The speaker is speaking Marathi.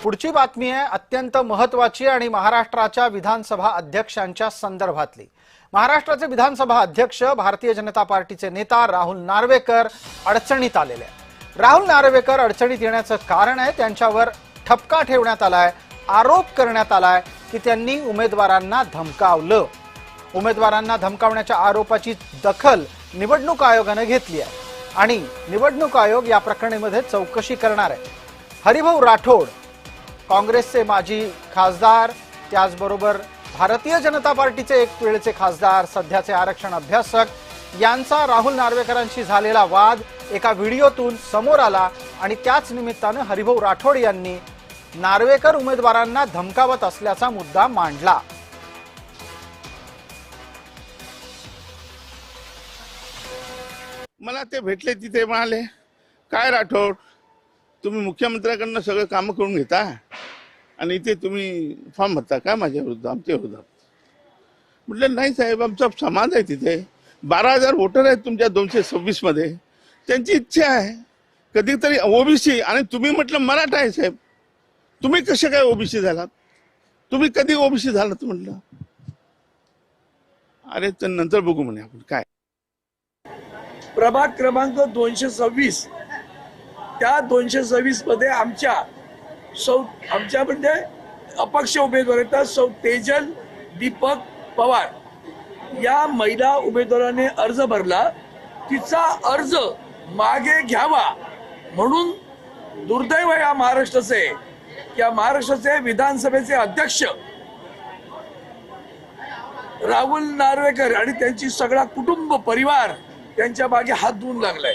पुढची बातमी आहे अत्यंत महत्त्वाची आणि महाराष्ट्राच्या विधानसभा अध्यक्षांच्या संदर्भातली। महाराष्ट्राचे विधानसभा अध्यक्ष भारतीय जनता पार्टीचे नेता राहुल नार्वेकर अडचणीत आलेले आहेत। राहुल नार्वेकर अडचणीत येण्याचं कारण आहे त्यांच्यावर ठपका ठेवण्यात आलाय, आरोप करण्यात आलाय की त्यांनी उमेदवारांना धमकावलं। उमेदवारांना धमकावण्याच्या आरोपाची दखल निवडणूक आयोगाने घेतली आहे आणि निवडणूक आयोग या प्रकरणामध्ये चौकशी करणार आहे। हरिभाऊ राठोड काँग्रेसचे माजी खासदार, त्याचबरोबर भारतीय जनता पार्टीचे एक वेळचे खासदार, सध्याचे आरक्षण अभ्यासक यांचा राहुल नार्वेकरांशी झालेला वाद एका व्हिडिओतून समोर आला आणि त्याच निमित्ताने हरिभाऊ राठोड यांनी नार्वेकर उमेदवारांना धमकावत असल्याचा मुद्दा मांडला। मला ते भेटले, तिथे म्हणाले काय राठोड तुम्ही मुख्यमंत्र्यांकडून सगळं काम करून घेता आणि इथे तुम्ही फॉर्म भरता का माझ्या विरुद्ध, आमच्या विरोधात? म्हटलं नाही साहेब, आमचा समाज आहे, तिथे 12,000 वोटर आहेत तुमच्या 226 मध्ये, त्यांची इच्छा आहे कधीतरी ओबीसी, आणि तुम्ही म्हटलं मराठा आहे साहेब, तुम्ही कसे काय ओबीसी झालात, तुम्ही कधी ओबीसी झालात? म्हटलं अरे तर नंतर बघू म्हणे आपण काय। प्रभाग क्रमांक 226 त्या 226 मध्ये आमच्या म्हणजे अपक्ष उमेदवार आहेत सौ तेजल दीपक पवार या महिला उमेदवाराने अर्ज भरला। तिचा अर्ज मागे घ्यावा म्हणून दुर्दैव या महाराष्ट्राचे, या महाराष्ट्राचे विधानसभेचे अध्यक्ष राहुल नार्वेकर आणि त्यांची सगळा कुटुंब परिवार त्यांच्या मागे हात धुवून लागलाय।